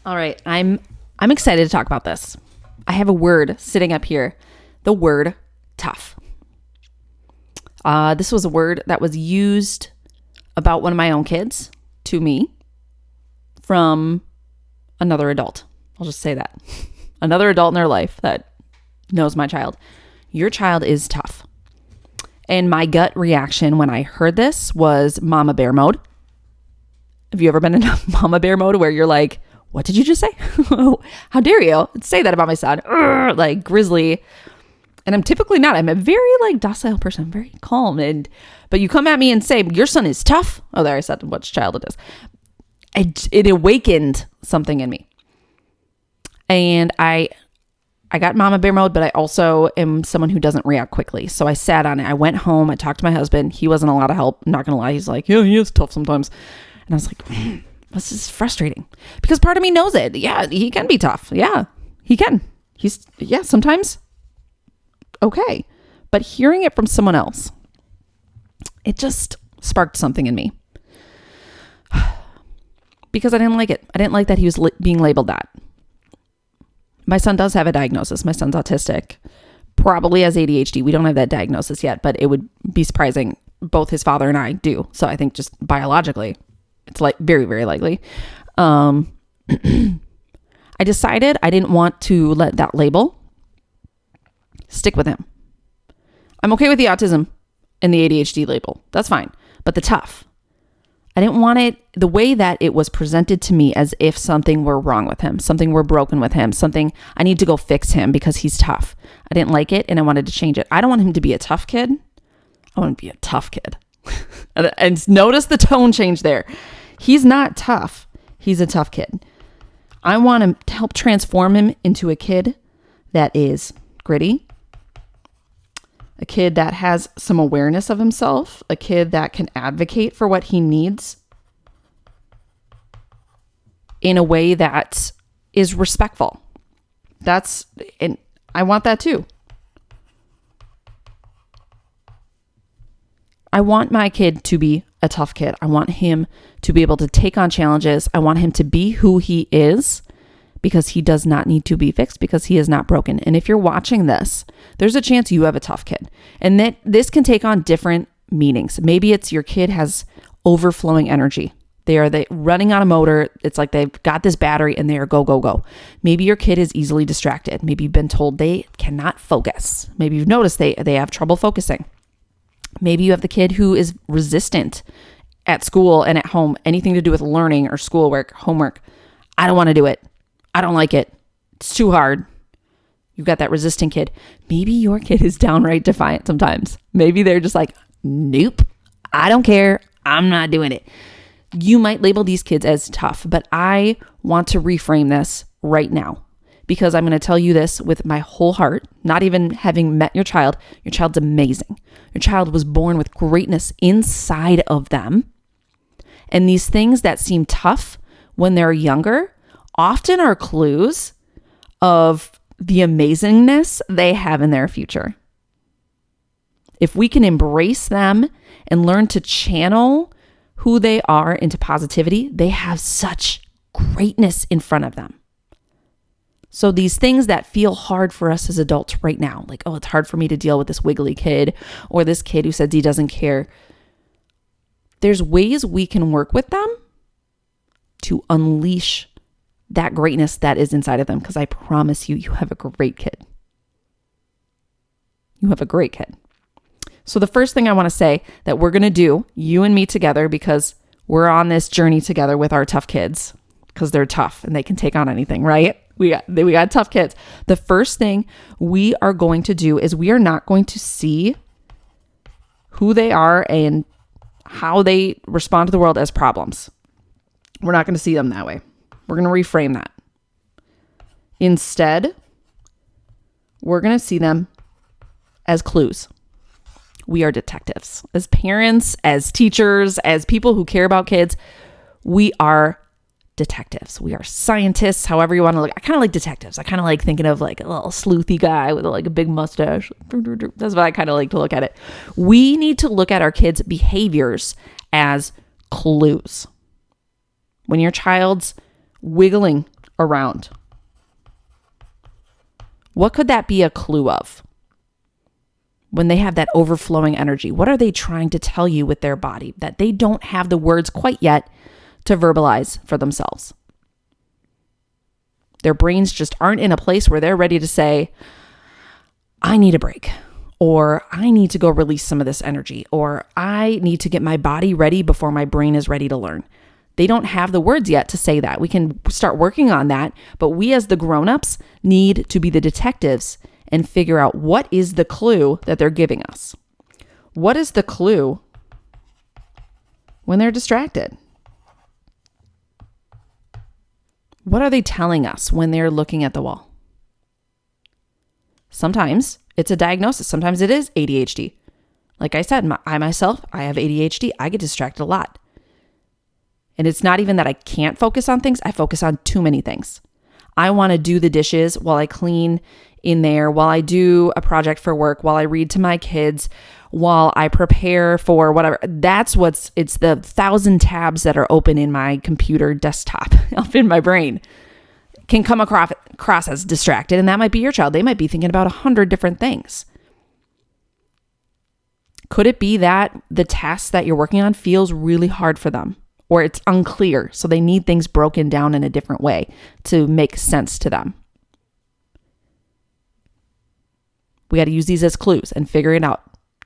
All right, I'm excited to talk about this. I have a word sitting up here, the word tough. This was a word that was used about one of my own kids to me from another adult. I'll just say that. Another adult in their life that knows my child. Your child is tough. And my gut reaction when I heard this was mama bear mode. Have you ever been in mama bear mode where you're like, what did you just say? How dare you say that about my son? Urgh, like grizzly. And I'm typically not. I'm a very like docile person. I'm very calm. But you come at me and say, your son is tough. Oh, there I said which child it is. It awakened something in me. And I got mama bear mode, but I also am someone who doesn't react quickly. So I sat on it. I went home. I talked to my husband. He wasn't a lot of help. I'm not going to lie. He's like, yeah, he is tough sometimes. And I was like, this is frustrating because part of me knows it. Yeah, he can be tough. Yeah, he can. Sometimes. Okay. But hearing it from someone else, it just sparked something in me because I didn't like it. I didn't like that he was being labeled that. My son does have a diagnosis. My son's autistic, probably has ADHD. We don't have that diagnosis yet, but it would be surprising. Both his father and I do. So I think just biologically, it's like very, very likely. I decided I didn't want to let that label stick with him. I'm okay with the autism and the ADHD label. That's fine. But the tough, I didn't want it the way that it was presented to me as if something were wrong with him, something were broken with him, something I need to go fix him because he's tough. I didn't like it and I wanted to change it. I don't want him to be a tough kid. I want him to be a tough kid. And notice the tone change there. He's not tough. He's a tough kid. I want to help transform him into a kid that is gritty, a kid that has some awareness of himself, a kid that can advocate for what he needs in a way that is respectful. And I want that too. I want my kid to be a tough kid. I want him to be able to take on challenges. I want him to be who he is because he does not need to be fixed because he is not broken. And if you're watching this, there's a chance you have a tough kid. And that this can take on different meanings. Maybe it's your kid has overflowing energy. They are running on a motor. It's like they've got this battery and they are go, go, go. Maybe your kid is easily distracted. Maybe you've been told they cannot focus. Maybe you've noticed they have trouble focusing. Maybe you have the kid who is resistant at school and at home, anything to do with learning or schoolwork, homework. I don't want to do it. I don't like it. It's too hard. You've got that resistant kid. Maybe your kid is downright defiant sometimes. Maybe they're just like, nope, I don't care. I'm not doing it. You might label these kids as tough, but I want to reframe this right now because I'm going to tell you this with my whole heart, not even having met your child. Your child's amazing. Your child was born with greatness inside of them. And these things that seem tough when they're younger often are clues of the amazingness they have in their future. If we can embrace them and learn to channel who they are into positivity, they have such greatness in front of them. So these things that feel hard for us as adults right now, like, oh, it's hard for me to deal with this wiggly kid or this kid who says he doesn't care. There's ways we can work with them to unleash that greatness that is inside of them. Because I promise you, you have a great kid. You have a great kid. So the first thing I want to say that we're going to do, you and me together, because we're on this journey together with our tough kids, because they're tough and they can take on anything, right? We got tough kids. The first thing we are going to do is we are not going to see who they are and how they respond to the world as problems. We're not going to see them that way. We're going to reframe that. Instead, we're going to see them as clues. We are detectives. As parents, as teachers, as people who care about kids, we are detectives. We are scientists, however you want to look. I kind of like detectives. I kind of like thinking of like a little sleuthy guy with like a big mustache. That's what I kind of like to look at it. We need to look at our kids' behaviors as clues. When your child's wiggling around? What could that be a clue of? When they have that overflowing energy, what are they trying to tell you with their body that they don't have the words quite yet to verbalize for themselves? Their brains just aren't in a place where they're ready to say, I need a break, or I need to go release some of this energy, or I need to get my body ready before my brain is ready to learn. They don't have the words yet to say that. We can start working on that, but we as the grown-ups need to be the detectives and figure out what is the clue that they're giving us. What is the clue when they're distracted? What are they telling us when they're looking at the wall? Sometimes it's a diagnosis. Sometimes it is ADHD. Like I said, I myself have ADHD. I get distracted a lot. And it's not even that I can't focus on things. I focus on too many things. I want to do the dishes while I clean in there, while I do a project for work, while I read to my kids, while I prepare for whatever. It's the 1,000 tabs that are open in my computer desktop up in my brain can come across as distracted. And that might be your child. They might be thinking about 100 different things. Could it be that the task that you're working on feels really hard for them? Or it's unclear, so they need things broken down in a different way to make sense to them. We got to use these as clues and figure it out.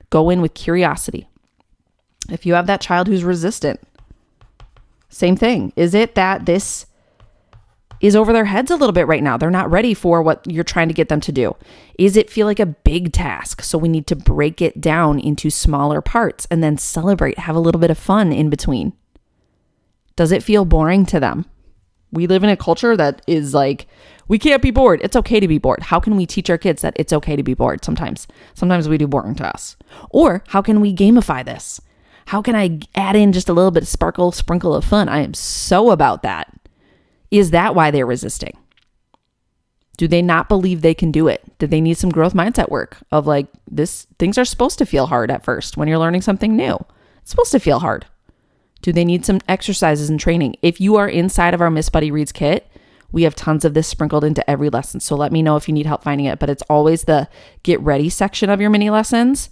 Go in with curiosity. If you have that child who's resistant, same thing. Is it that this is over their heads a little bit right now? They're not ready for what you're trying to get them to do. Is it feel like a big task? So we need to break it down into smaller parts and then celebrate, have a little bit of fun in between. Does it feel boring to them? We live in a culture that is like, we can't be bored. It's okay to be bored. How can we teach our kids that it's okay to be bored sometimes? Sometimes we do boring to us. Or how can we gamify this? How can I add in just a little bit of sprinkle of fun? I am so about that. Is that why they're resisting? Do they not believe they can do it? Do they need some growth mindset work of like, things are supposed to feel hard at first when you're learning something new. It's supposed to feel hard. Do they need some exercises and training? If you are inside of our Miss Buddy Reads kit, we have tons of this sprinkled into every lesson. So let me know if you need help finding it. But it's always the get ready section of your mini lessons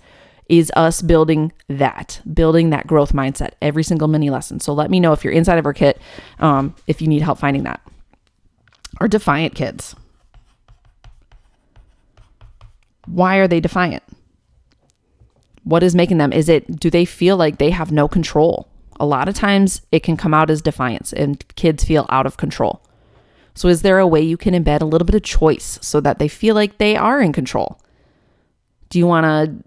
is us building that growth mindset, every single mini lesson. So let me know if you're inside of our kit, if you need help finding that. Or defiant kids. Why are they defiant? What is making them? Do they feel like they have no control? A lot of times it can come out as defiance and kids feel out of control. So is there a way you can embed a little bit of choice so that they feel like they are in control? Do you want to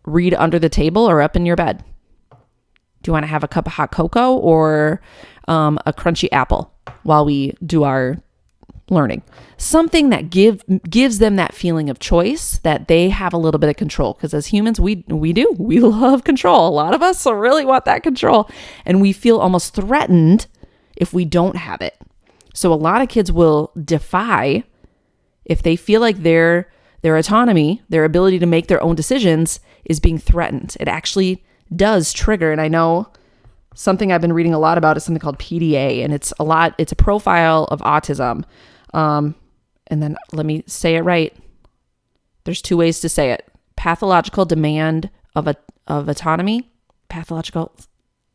read under the table or up in your bed? Do you want to have a cup of hot cocoa or a crunchy apple while we do our learning? Something that gives them that feeling of choice, that they have a little bit of control. Because as humans, we love control. A lot of us really want that control. And we feel almost threatened if we don't have it. So a lot of kids will defy if they feel like their autonomy, their ability to make their own decisions is being threatened. It actually does trigger. And I know something I've been reading a lot about is something called PDA. And it's a profile of autism. And then let me say it right. There's two ways to say it. Pathological demand of autonomy. Pathological.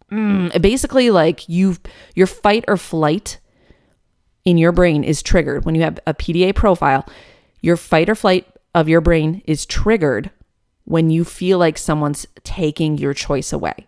Basically, like your fight or flight in your brain is triggered. When you have a PDA profile, your fight or flight of your brain is triggered when you feel like someone's taking your choice away.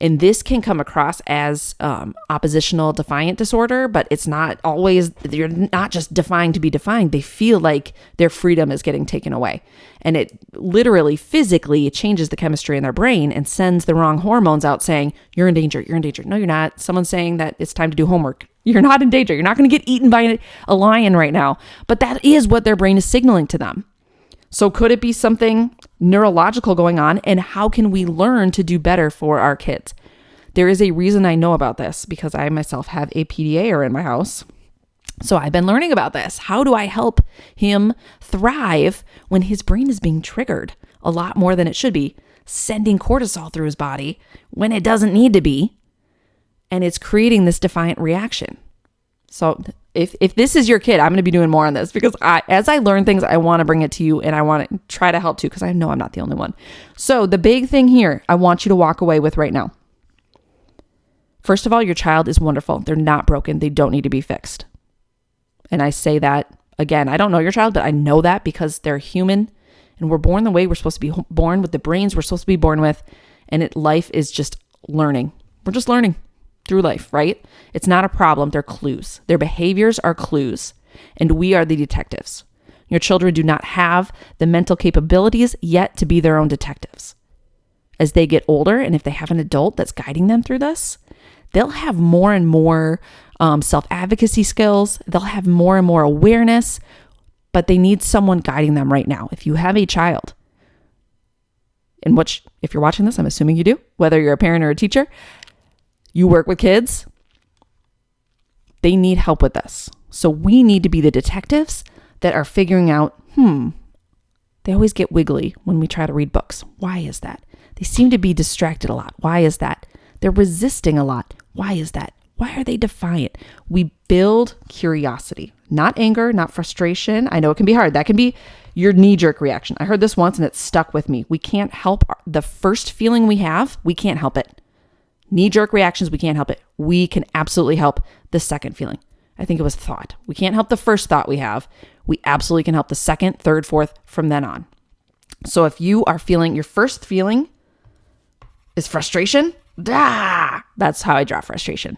And this can come across as oppositional defiant disorder, but it's not always, you're not just defying to be defined. They feel like their freedom is getting taken away. And it literally, physically changes the chemistry in their brain and sends the wrong hormones out saying, you're in danger, you're in danger. No, you're not. Someone's saying that it's time to do homework. You're not in danger. You're not going to get eaten by a lion right now. But that is what their brain is signaling to them. So could it be something neurological going on? And how can we learn to do better for our kids? There is a reason I know about this because I myself have a PDA-er in my house. So I've been learning about this. How do I help him thrive when his brain is being triggered a lot more than it should be, sending cortisol through his body when it doesn't need to be, and it's creating this defiant reaction? So if this is your kid, I'm going to be doing more on this because as I learn things, I want to bring it to you and I want to try to help too because I know I'm not the only one. So the big thing here I want you to walk away with right now. First of all, your child is wonderful. They're not broken. They don't need to be fixed. And I say that again, I don't know your child, but I know that because they're human and we're born the way we're supposed to be born with the brains we're supposed to be born with. And life is just learning. We're just learning through life, right? It's not a problem. They're clues. Their behaviors are clues, and we are the detectives. Your children do not have the mental capabilities yet to be their own detectives. As they get older, and if they have an adult that's guiding them through this, they'll have more and more self-advocacy skills. They'll have more and more awareness, but they need someone guiding them right now. If you have a child, in which, if you're watching this, I'm assuming you do, whether you're a parent or a teacher, you work with kids, they need help with this. So we need to be the detectives that are figuring out, they always get wiggly when we try to read books. Why is that? They seem to be distracted a lot. Why is that? They're resisting a lot. Why is that? Why are they defiant? We build curiosity, not anger, not frustration. I know it can be hard. That can be your knee-jerk reaction. I heard this once and it stuck with me. We can't help the first feeling we have. We can't help it. Knee-jerk reactions, we can't help it. We can absolutely help the second feeling. I think it was thought. We can't help the first thought we have. We absolutely can help the second, third, fourth, from then on. So if you are feeling, your first feeling is frustration, that's how I draw frustration.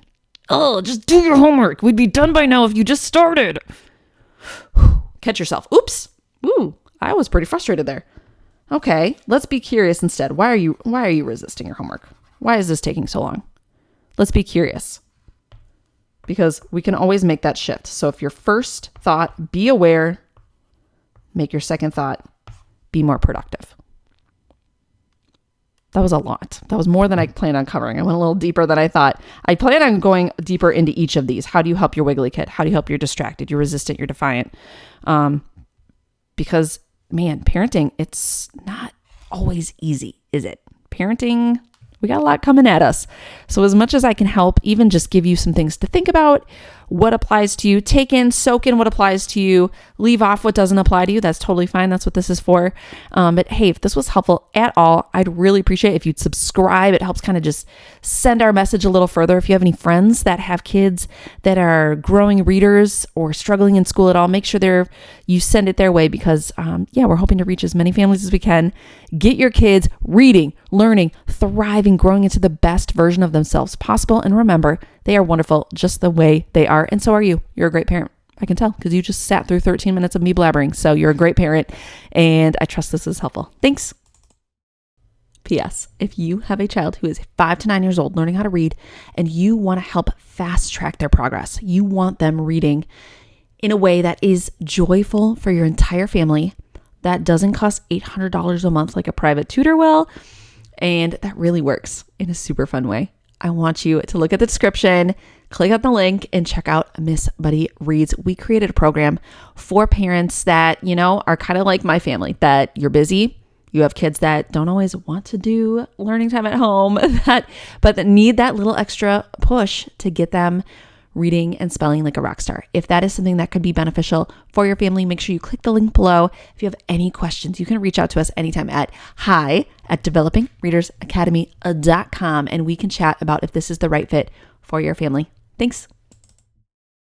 Oh, just do your homework. We'd be done by now if you just started. Catch yourself. Oops. Ooh, I was pretty frustrated there. Okay, let's be curious instead. Why are you resisting your homework? Why is this taking so long? Let's be curious. Because we can always make that shift. So if your first thought, be aware, make your second thought, be more productive. That was a lot. That was more than I planned on covering. I went a little deeper than I thought. I plan on going deeper into each of these. How do you help your wiggly kid? How do you help your distracted, your resistant, your defiant? Because, man, parenting, it's not always easy, is it? Parenting, we got a lot coming at us. So as much as I can help, even just give you some things to think about, what applies to you, take in, soak in what applies to you, leave off what doesn't apply to you. That's totally fine. That's what this is for. But hey, if this was helpful at all, I'd really appreciate it if you'd subscribe. It helps kind of just send our message a little further. If you have any friends that have kids that are growing readers or struggling in school at all, make sure you send it their way because we're hoping to reach as many families as we can. Get your kids reading, learning, thriving, growing into the best version of themselves possible. And remember, they are wonderful just the way they are. And so are you. You're a great parent. I can tell because you just sat through 13 minutes of me blabbering. So you're a great parent and I trust this is helpful. Thanks. P.S. If you have a child who is 5 to 9 years old learning how to read and you want to help fast track their progress, you want them reading in a way that is joyful for your entire family, that doesn't cost $800 a month like a private tutor will, and that really works in a super fun way, I want you to look at the description, click on the link, and check out Miss Buddy Reads. We created a program for parents that, are kind of like my family, that you're busy. You have kids that don't always want to do learning time at home, but that need that little extra push to get them reading and spelling like a rock star. If that is something that could be beneficial for your family, make sure you click the link below. If you have any questions, you can reach out to us anytime at hi@developingreadersacademy.com and we can chat about if this is the right fit for your family. Thanks.